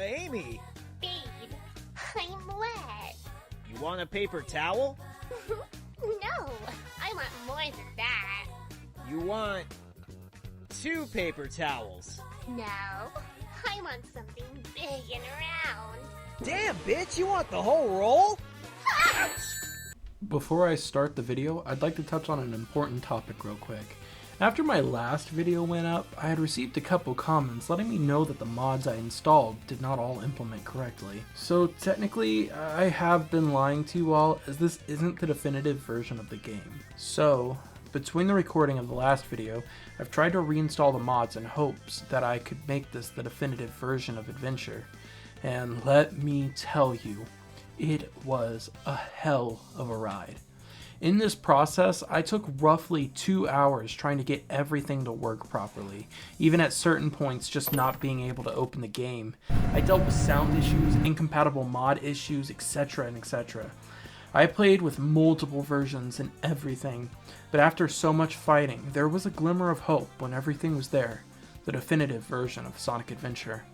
Amy! Babe, I'm wet. You want a paper towel? No, I want more than that. You want 2 paper towels? No, I want something big and round. Damn, bitch, you want the whole roll? Before I start the video, I'd like to touch on an important topic real quick. After my last video went up, I had received a couple comments letting me know that the mods I installed did not all implement correctly. So technically, I have been lying to you all, as this isn't the definitive version of the game. So, between the recording of the last video, I've tried to reinstall the mods in hopes that I could make this the definitive version of Adventure. And let me tell you, it was a hell of a ride. In this process, I took roughly 2 hours trying to get everything to work properly, even at certain points just not being able to open the game. I dealt with sound issues, incompatible mod issues, etc. and etc. I played with multiple versions and everything, but after so much fighting, there was a glimmer of hope when everything was there, the definitive version of Sonic Adventure.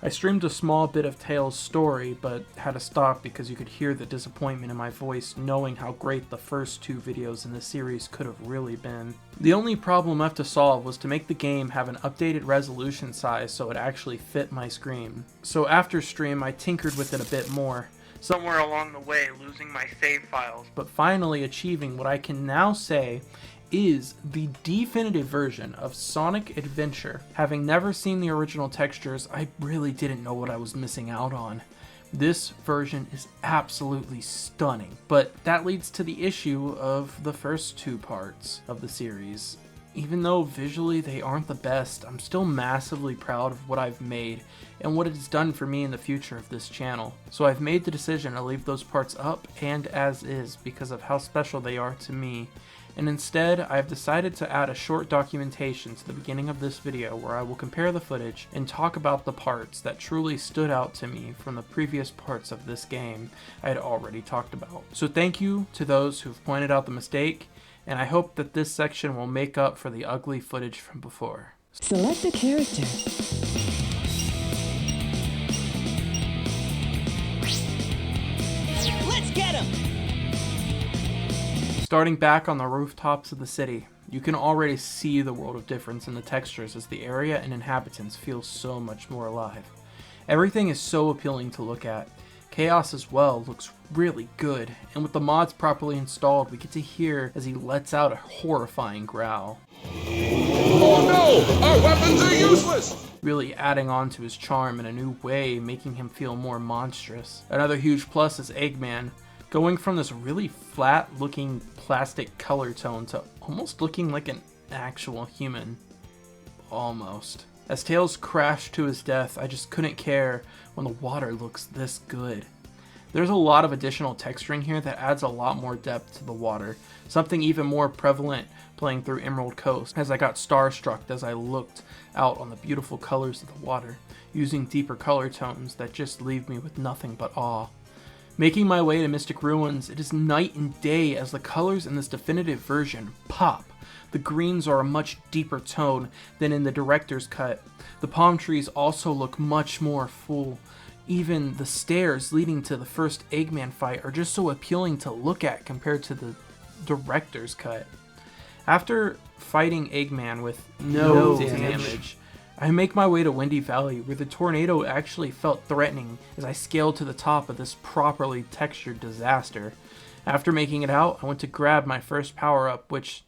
I streamed a small bit of Tails' story, but had to stop because you could hear the disappointment in my voice knowing how great the first 2 videos in this series could have really been. The only problem left to solve was to make the game have an updated resolution size so it actually fit my screen. So after stream, I tinkered with it a bit more, somewhere along the way losing my save files, but finally achieving what I can now say is the definitive version of Sonic Adventure. Having never seen the original textures, I really didn't know what I was missing out on. This version is absolutely stunning, but that leads to the issue of the first 2 parts of the series. Even though visually they aren't the best, I'm still massively proud of what I've made and what it's done for me in the future of this channel. So I've made the decision to leave those parts up and as is because of how special they are to me. And instead, I've decided to add a short documentation to the beginning of this video where I will compare the footage and talk about the parts that truly stood out to me from the previous parts of this game I had already talked about. So thank you to those who've pointed out the mistake, and I hope that this section will make up for the ugly footage from before. Select a character. Let's get him! Starting back on the rooftops of the city, you can already see the world of difference in the textures as the area and inhabitants feel so much more alive. Everything is so appealing to look at. Chaos as well looks really good, and with the mods properly installed, we get to hear as he lets out a horrifying growl. Oh no! Our weapons are useless! Really adding on to his charm in a new way, making him feel more monstrous. Another huge plus is Eggman, going from this really flat looking plastic color tone to almost looking like an actual human. Almost. As Tails crashed to his death, I just couldn't care when the water looks this good. There's a lot of additional texturing here that adds a lot more depth to the water, something even more prevalent playing through Emerald Coast, as I got starstruck as I looked out on the beautiful colors of the water, using deeper color tones that just leave me with nothing but awe. Making my way to Mystic Ruins, it is night and day as the colors in this definitive version pop. The greens are a much deeper tone than in the director's cut. The palm trees also look much more full. Even the stairs leading to the first Eggman fight are just so appealing to look at compared to the director's cut. After fighting Eggman with no damage, I make my way to Windy Valley, where the tornado actually felt threatening as I scaled to the top of this properly textured disaster. After making it out, I went to grab my first power-up, which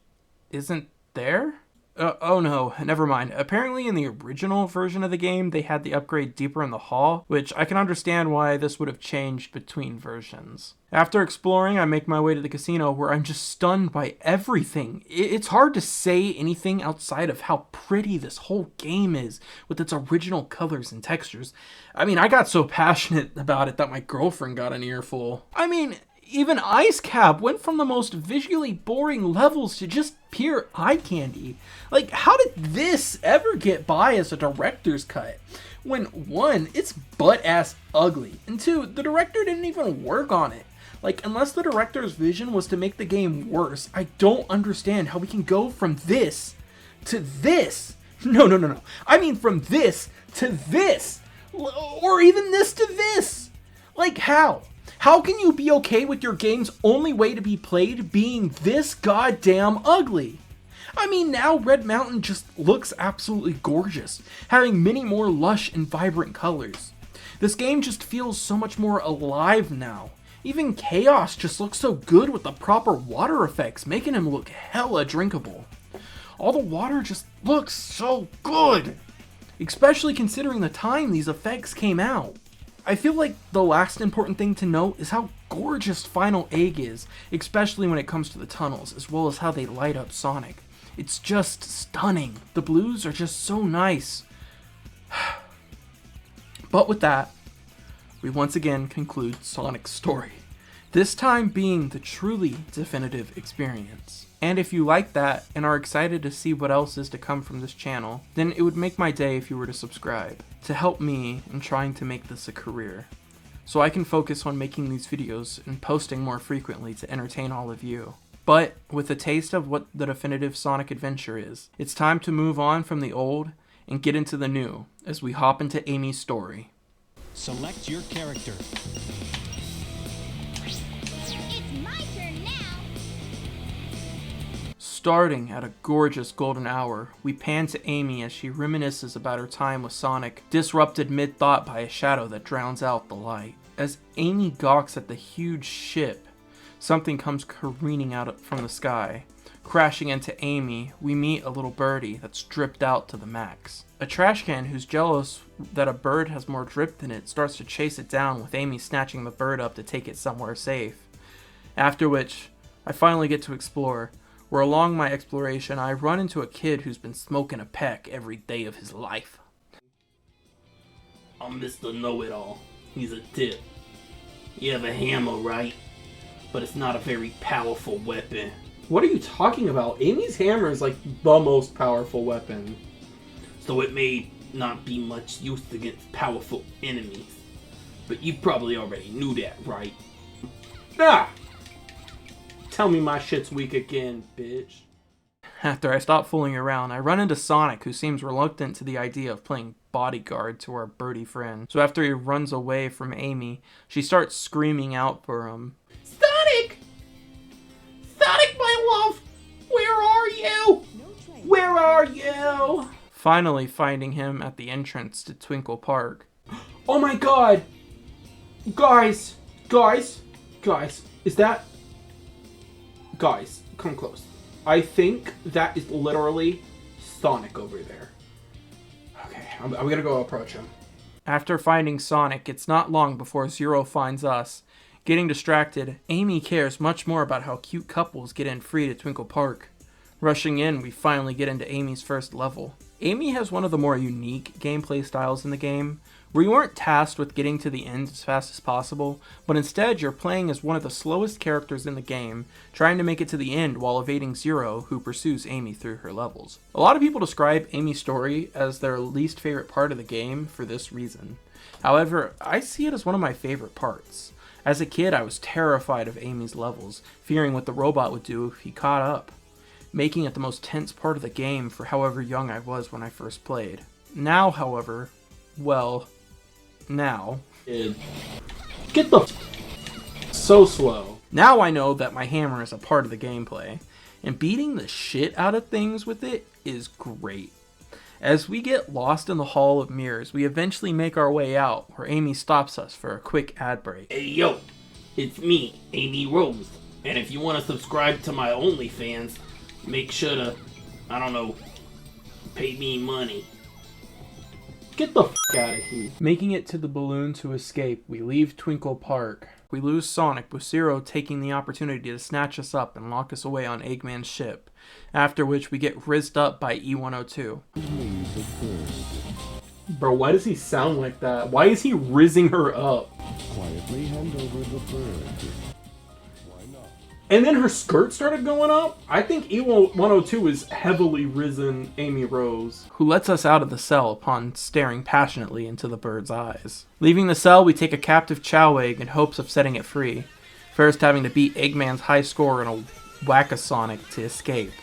isn't there? Oh no, never mind. Apparently in the original version of the game, they had the upgrade deeper in the hall, which I can understand why this would have changed between versions. After exploring, I make my way to the casino, where I'm just stunned by everything. It's hard to say anything outside of how pretty this whole game is, with its original colors and textures. I mean, I got so passionate about it that my girlfriend got an earful. I mean, even Ice Cap went from the most visually boring levels to just pure eye candy. Like, how did this ever get by as a director's cut? When 1, it's butt-ass ugly, and 2, the director didn't even work on it. Like, unless the director's vision was to make the game worse, I don't understand how we can go from this to this. No. I mean from this to this. Or even this to this? Like how? How can you be okay with your game's only way to be played being this goddamn ugly? I mean, now Red Mountain just looks absolutely gorgeous, having many more lush and vibrant colors. This game just feels so much more alive now. Even Chaos just looks so good with the proper water effects, making him look hella drinkable. All the water just looks so good, especially considering the time these effects came out. I feel like the last important thing to note is how gorgeous Final Egg is, especially when it comes to the tunnels, as well as how they light up Sonic. It's just stunning. The blues are just so nice. But with that, we once again conclude Sonic's story, this time being the truly definitive experience. And if you like that and are excited to see what else is to come from this channel, then it would make my day if you were to subscribe, to help me in trying to make this a career, so I can focus on making these videos and posting more frequently to entertain all of you. But with a taste of what the definitive Sonic adventure is, it's time to move on from the old and get into the new as we hop into Amy's story. Select your character. It's my turn now. Starting at a gorgeous golden hour, we pan to Amy as she reminisces about her time with Sonic, disrupted mid-thought by a shadow that drowns out the light. As Amy gawks at the huge ship, something comes careening out from the sky. Crashing into Amy, we meet a little birdie that's dripped out to the max. A trash can who's jealous that a bird has more drip than it starts to chase it down, with Amy snatching the bird up to take it somewhere safe. After which, I finally get to explore, where along my exploration I run into a kid who's been smoking a peck every day of his life. I'm Mr. Know-It-All. He's a tip. You have a hammer, right? But it's not a very powerful weapon. What are you talking about? Amy's hammer is like the most powerful weapon. So it may not be much use against powerful enemies. But you probably already knew that, right? Ah! Tell me my shit's weak again, bitch. After I stop fooling around, I run into Sonic, who seems reluctant to the idea of playing bodyguard to our birdie friend. So after he runs away from Amy, she starts screaming out for him. Sonic! Sonic, my love! Where are you? Where are you? Finally finding him at the entrance to Twinkle Park. Oh my god! Guys! Is that... Guys, come close. I think that is literally Sonic over there. Okay, I'm gonna go approach him. After finding Sonic, it's not long before Zero finds us. Getting distracted, Amy cares much more about how cute couples get in free to Twinkle Park. Rushing in, we finally get into Amy's first level. Amy has one of the more unique gameplay styles in the game, where you aren't tasked with getting to the end as fast as possible, but instead you're playing as one of the slowest characters in the game, trying to make it to the end while evading Zero, who pursues Amy through her levels. A lot of people describe Amy's story as their least favorite part of the game for this reason. However, I see it as one of my favorite parts. As a kid, I was terrified of Amy's levels, fearing what the robot would do if he caught up, making it the most tense part of the game for however young I was when I first played. Now, however, well, now... Get the so slow. Now I know that my hammer is a part of the gameplay, and beating the shit out of things with it is great. As we get lost in the Hall of Mirrors, we eventually make our way out, where Amy stops us for a quick ad break. Hey yo, it's me, Amy Rose. And if you want to subscribe to my OnlyFans, make sure to, I don't know, pay me money. Get the f*** out of here. Making it to the balloon to escape, we leave Twinkle Park. We lose Sonic, with Zero taking the opportunity to snatch us up and lock us away on Eggman's ship, after which we get rizzed up by E102. Bro, why does he sound like that? Why is he rizzing her up? Quietly hand over the bird. And then her skirt started going up? I think E102 is heavily risen Amy Rose, who lets us out of the cell upon staring passionately into the bird's eyes. Leaving the cell, we take a captive Chow Egg in hopes of setting it free, first having to beat Eggman's high score in a Whack-A-Sonic to escape.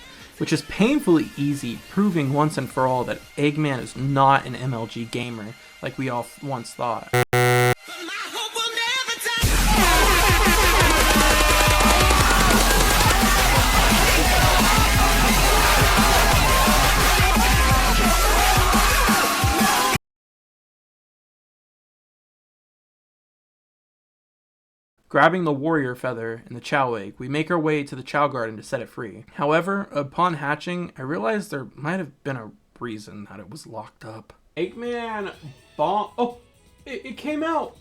which is painfully easy, proving once and for all that Eggman is not an MLG gamer like we all once thought. Grabbing the warrior feather and the chow egg, we make our way to the chow garden to set it free. However, upon hatching, I realized there might have been a reason that it was locked up. Eggman bomb. Oh, it came out.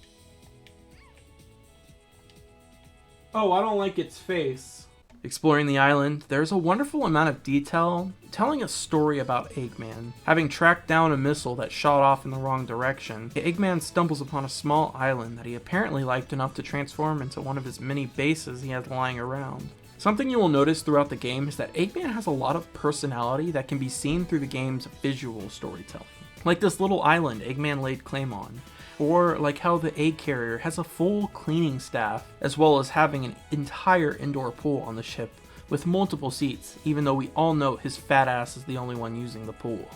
Oh, I don't like its face. Exploring the island, there's a wonderful amount of detail telling a story about Eggman. Having tracked down a missile that shot off in the wrong direction, Eggman stumbles upon a small island that he apparently liked enough to transform into one of his many bases he had lying around. Something you will notice throughout the game is that Eggman has a lot of personality that can be seen through the game's visual storytelling. Like this little island Eggman laid claim on, or like how the egg carrier has a full cleaning staff, as well as having an entire indoor pool on the ship with multiple seats, even though we all know his fat ass is the only one using the pool.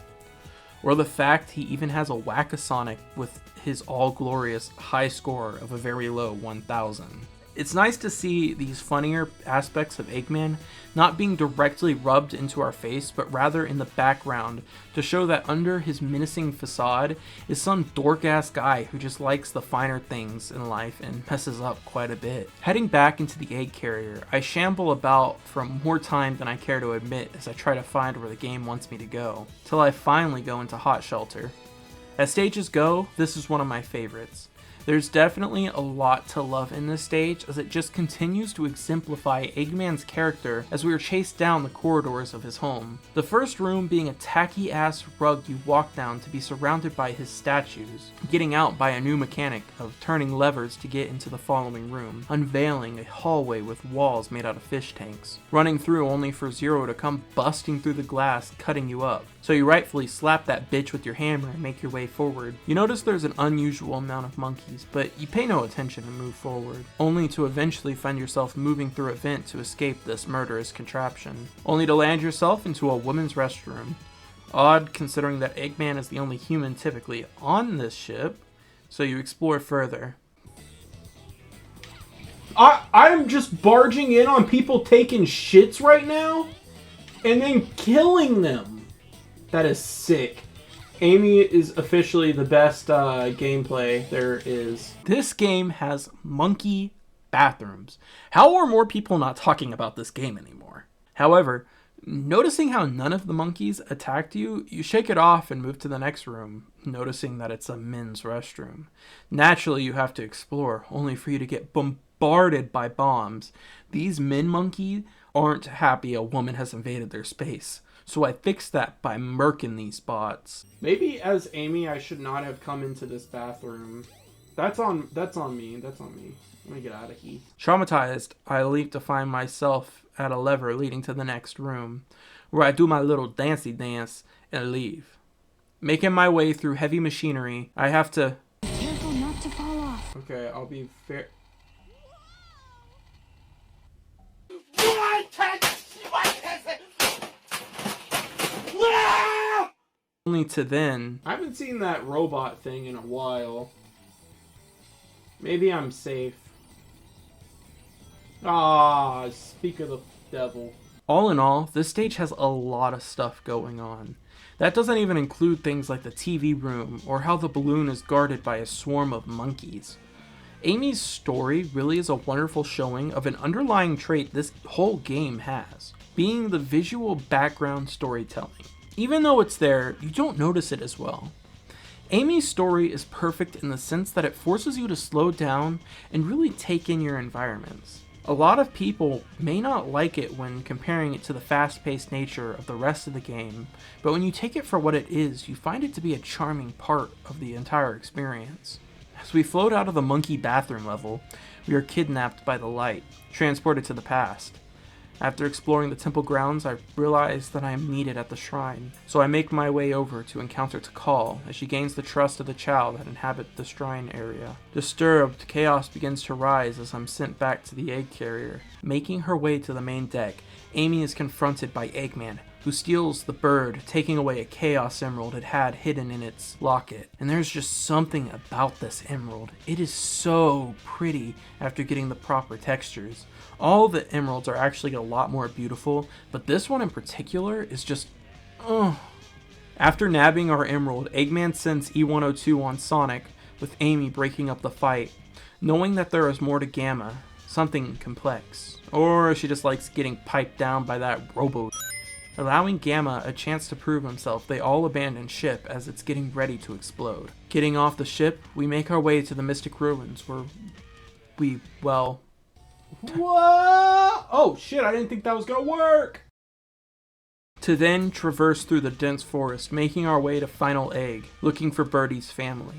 Or the fact he even has a Whack-A-Sonic with his all-glorious high score of a very low 1000. It's nice to see these funnier aspects of Eggman not being directly rubbed into our face, but rather in the background to show that under his menacing facade is some dork-ass guy who just likes the finer things in life and messes up quite a bit. Heading back into the egg carrier, I shamble about for more time than I care to admit as I try to find where the game wants me to go, till I finally go into Hot Shelter. As stages go, this is one of my favorites. There's definitely a lot to love in this stage, as it just continues to exemplify Eggman's character as we are chased down the corridors of his home. The first room being a tacky ass rug you walk down to be surrounded by his statues, getting out by a new mechanic of turning levers to get into the following room, unveiling a hallway with walls made out of fish tanks, running through only for Zero to come busting through the glass, cutting you up. So you rightfully slap that bitch with your hammer and make your way forward. You notice there's an unusual amount of monkeys, but you pay no attention and move forward, only to eventually find yourself moving through a vent to escape this murderous contraption, only to land yourself into a woman's restroom. Odd, considering that Eggman is the only human typically on this ship, so you explore further. I'm just barging in on people taking shits right now, and then killing them. That is sick. Amy is officially the best gameplay there is. This game has monkey bathrooms. How are more people not talking about this game anymore? However, noticing how none of the monkeys attacked you, you shake it off and move to the next room, noticing that it's a men's restroom. Naturally, you have to explore, only for you to get bombarded by bombs. These men monkeys aren't happy a woman has invaded their space. So I fixed that by murking these bots. Maybe as Amy, I should not have come into this bathroom. That's on me. Let me get out of here. Traumatized, I leap to find myself at a lever leading to the next room, where I do my little dancey dance and leave. Making my way through heavy machinery, I have to... Careful not to fall off. Okay, I'll be fair... Only to then... I haven't seen that robot thing in a while. Maybe I'm safe. Ah, speak of the devil. All in all, this stage has a lot of stuff going on. That doesn't even include things like the TV room, or how the balloon is guarded by a swarm of monkeys. Amy's story really is a wonderful showing of an underlying trait this whole game has, being the visual background storytelling. Even though it's there, you don't notice it as well. Amy's story is perfect in the sense that it forces you to slow down and really take in your environments. A lot of people may not like it when comparing it to the fast-paced nature of the rest of the game, but when you take it for what it is, you find it to be a charming part of the entire experience. As we float out of the monkey bathroom level, we are kidnapped by the light, transported to the past. After exploring the temple grounds, I realize that I am needed at the shrine, so I make my way over to encounter Tikal as she gains the trust of the Chow that inhabit the shrine area. Disturbed, chaos begins to rise as I'm sent back to the egg carrier. Making her way to the main deck, Amy is confronted by Eggman, who steals the bird, taking away a Chaos Emerald it had hidden in its locket. And there's just something about this emerald. It is so pretty after getting the proper textures. All the emeralds are actually a lot more beautiful, but this one in particular is just, After nabbing our emerald, Eggman sends E102 on Sonic, with Amy breaking up the fight, knowing that there is more to Gamma, something complex. Or she just likes getting piped down by that robo. Allowing Gamma a chance to prove himself, they all abandon ship as it's getting ready to explode. Getting off the ship, we make our way to the Mystic Ruins where what? Oh shit, I didn't think that was gonna work! To then traverse through the dense forest, making our way to Final Egg, looking for Birdie's family.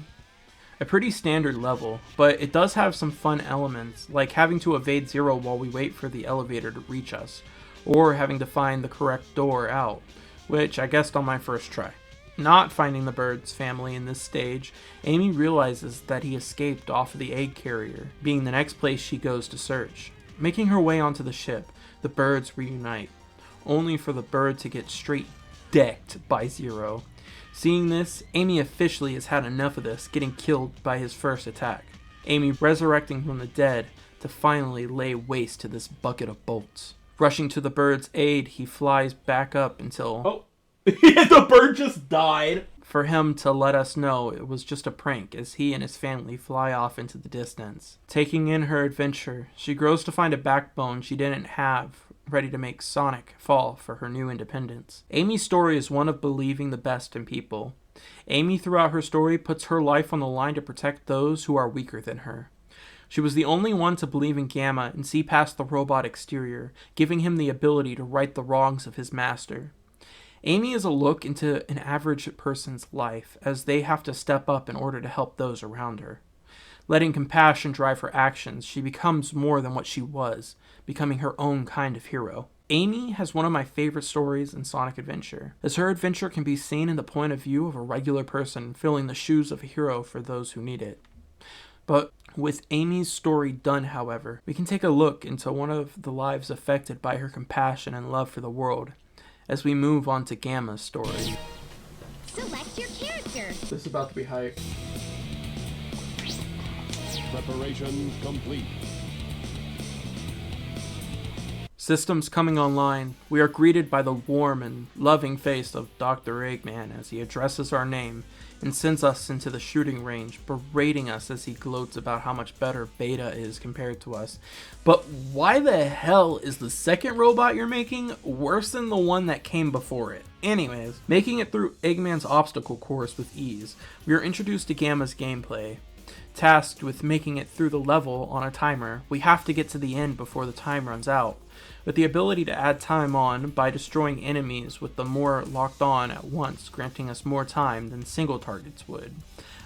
A pretty standard level, but it does have some fun elements, like having to evade Zero while we wait for the elevator to reach us, or having to find the correct door out, which I guessed on my first try. Not finding the bird's family in this stage, Amy realizes that he escaped off of the egg carrier, being the next place she goes to search. Making her way onto the ship, the birds reunite, only for the bird to get straight decked by Zero. Seeing this, Amy officially has had enough of this, getting killed by his first attack. Amy resurrecting from the dead to finally lay waste to this bucket of bolts. Rushing to the bird's aid, he flies back up until... Oh, the bird just died! For him to let us know it was just a prank as he and his family fly off into the distance. Taking in her adventure, she grows to find a backbone she didn't have, ready to make Sonic fall for her new independence. Amy's story is one of believing the best in people. Amy throughout her story puts her life on the line to protect those who are weaker than her. She was the only one to believe in Gamma and see past the robot exterior, giving him the ability to right the wrongs of his master. Amy is a look into an average person's life, as they have to step up in order to help those around her. Letting compassion drive her actions, she becomes more than what she was, becoming her own kind of hero. Amy has one of my favorite stories in Sonic Adventure, as her adventure can be seen in the point of view of a regular person filling the shoes of a hero for those who need it. But with Amy's story done, however, we can take a look into one of the lives affected by her compassion and love for the world, as we move on to Gamma's story. Select your character. This is about to be hype. Preparation complete. Systems coming online, we are greeted by the warm and loving face of Dr. Eggman as he addresses our name and sends us into the shooting range, berating us as he gloats about how much better Beta is compared to us. But why the hell is the second robot you're making worse than the one that came before it? Anyways, making it through Eggman's obstacle course with ease, we are introduced to Gamma's gameplay. Tasked with making it through the level on a timer, we have to get to the end before the time runs out, with the ability to add time on by destroying enemies with the more locked on at once, granting us more time than single targets would.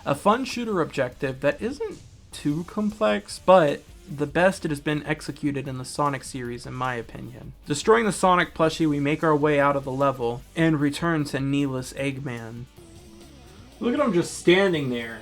A fun shooter objective that isn't too complex, but the best it has been executed in the Sonic series in my opinion. Destroying the Sonic plushie, we make our way out of the level and return to kneeless Eggman. Look at him just standing there.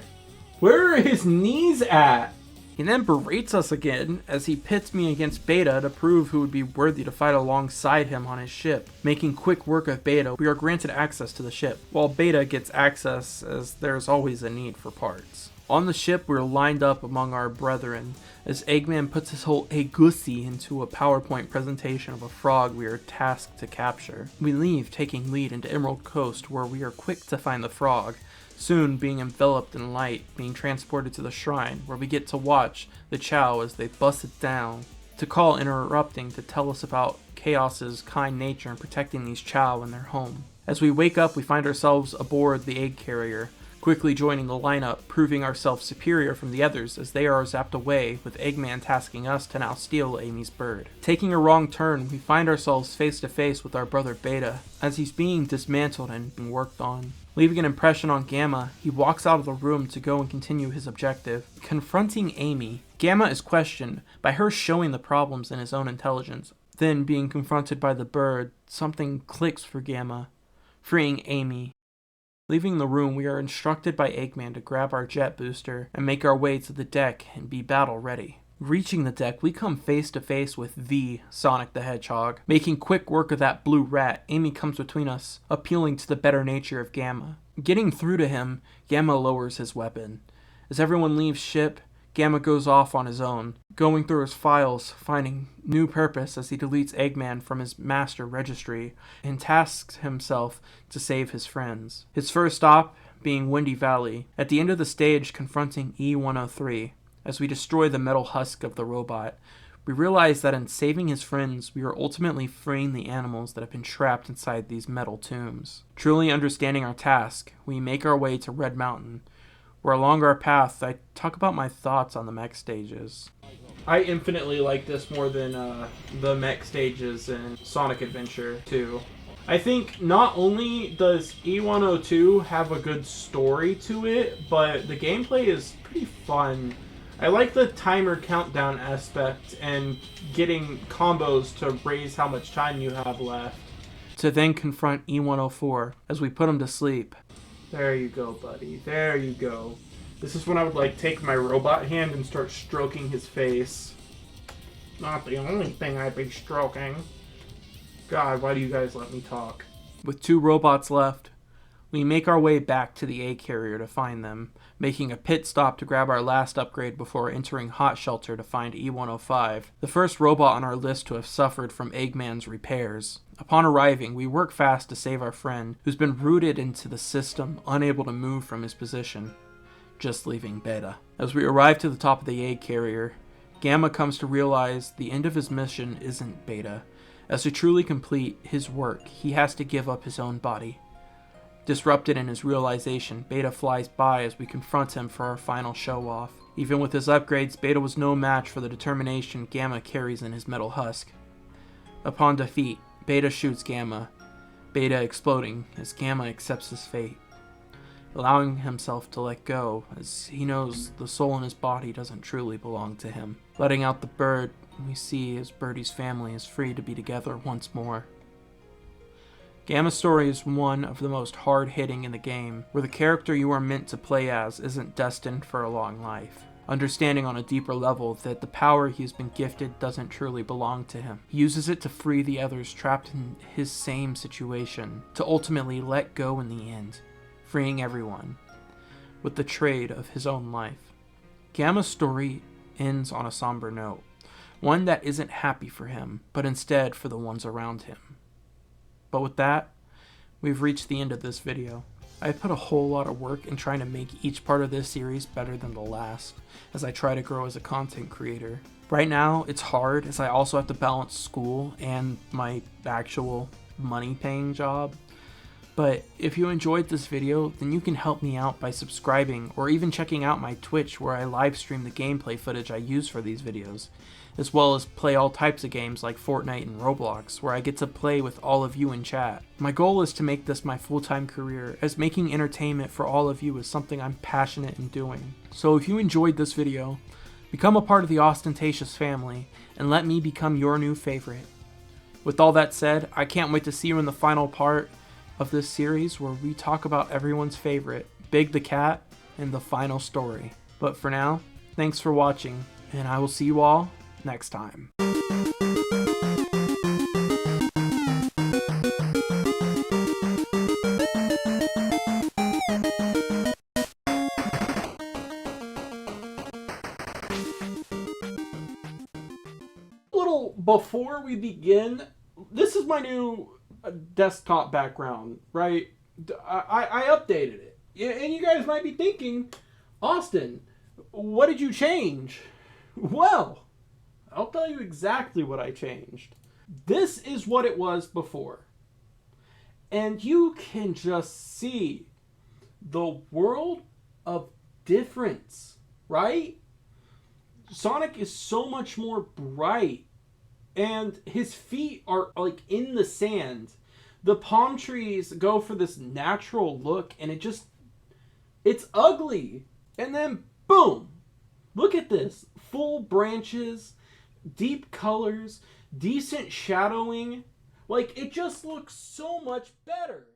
Where are his knees at? He then berates us again as he pits me against Beta to prove who would be worthy to fight alongside him on his ship. Making quick work of Beta, we are granted access to the ship, while Beta gets access as there's always a need for parts. On the ship, we're lined up among our brethren as Eggman puts his whole Eggussy into a PowerPoint presentation of a frog we are tasked to capture. We leave, taking lead into Emerald Coast, where we are quick to find the frog, soon being enveloped in light, being transported to the shrine, where we get to watch the Chow as they bust it down. To call interrupting to tell us about Chaos's kind nature in protecting these Chow in their home. As we wake up, we find ourselves aboard the egg carrier, quickly joining the lineup, proving ourselves superior from the others as they are zapped away, with Eggman tasking us to now steal Amy's bird. Taking a wrong turn, we find ourselves face to face with our brother Beta, as he's being dismantled and being worked on. Leaving an impression on Gamma, he walks out of the room to go and continue his objective. Confronting Amy, Gamma is questioned by her showing the problems in his own intelligence. Then, being confronted by the bird, something clicks for Gamma, freeing Amy. Leaving the room, we are instructed by Eggman to grab our jet booster and make our way to the deck and be battle ready. Reaching the deck, we come face to face with the Sonic the Hedgehog. Making quick work of that blue rat, Amy comes between us, appealing to the better nature of Gamma. Getting through to him, Gamma lowers his weapon. As everyone leaves ship, Gamma goes off on his own, going through his files, finding new purpose as he deletes Eggman from his master registry and tasks himself to save his friends. His first stop being Windy Valley, at the end of the stage confronting E-103. As we destroy the metal husk of the robot, we realize that in saving his friends, we are ultimately freeing the animals that have been trapped inside these metal tombs. Truly understanding our task, we make our way to Red Mountain, where along our path, I talk about my thoughts on the mech stages. I infinitely like this more than the mech stages in Sonic Adventure 2. I think not only does E102 have a good story to it, but the gameplay is pretty fun. I like the timer countdown aspect and getting combos to raise how much time you have left. To then confront E104 as we put him to sleep. There you go, buddy. There you go. This is when I would like take my robot hand and start stroking his face. Not the only thing I'd be stroking. God, why do you guys let me talk? With 2 robots left, we make our way back to the A carrier to find them, making a pit stop to grab our last upgrade before entering Hot Shelter to find E105, the first robot on our list to have suffered from Eggman's repairs. Upon arriving, we work fast to save our friend, who's been rooted into the system, unable to move from his position, just leaving Beta. As we arrive to the top of the A carrier, Gamma comes to realize the end of his mission isn't Beta. As to truly complete his work, he has to give up his own body. Disrupted in his realization, Beta flies by as we confront him for our final show-off. Even with his upgrades, Beta was no match for the determination Gamma carries in his metal husk. Upon defeat, Beta shoots Gamma, Beta exploding as Gamma accepts his fate, allowing himself to let go as he knows the soul in his body doesn't truly belong to him. Letting out the bird, we see as Birdie's family is free to be together once more. Gamma Story is one of the most hard-hitting in the game, where the character you are meant to play as isn't destined for a long life. Understanding on a deeper level that the power he has been gifted doesn't truly belong to him. He uses it to free the others trapped in his same situation, to ultimately let go in the end, freeing everyone, with the trade of his own life. Gamma's story ends on a somber note, one that isn't happy for him, but instead for the ones around him. But with that, we've reached the end of this video. I put a whole lot of work in trying to make each part of this series better than the last, as I try to grow as a content creator. Right now, it's hard, as I also have to balance school and my actual money-paying job. But if you enjoyed this video, then you can help me out by subscribing, or even checking out my Twitch where I live stream the gameplay footage I use for these videos, as well as play all types of games like Fortnite and Roblox, where I get to play with all of you in chat. My goal is to make this my full-time career, as making entertainment for all of you is something I'm passionate in doing. So if you enjoyed this video, become a part of the Ostentatious family, and let me become your new favorite. With all that said, I can't wait to see you in the final part of this series where we talk about everyone's favorite, Big the Cat, and the final story. But for now, thanks for watching, and I will see you all next time. Little before we begin, this is my new desktop background, right? I updated it, and you guys might be thinking, Austin, what did you change? Well, I'll tell you exactly what I changed. This is what it was before. And you can just see the world of difference, right? Sonic is so much more bright, and his feet are like in the sand. The palm trees go for this natural look, and it's ugly. And then boom, look at this. Full branches, deep colors, decent shadowing. Like, it just looks so much better.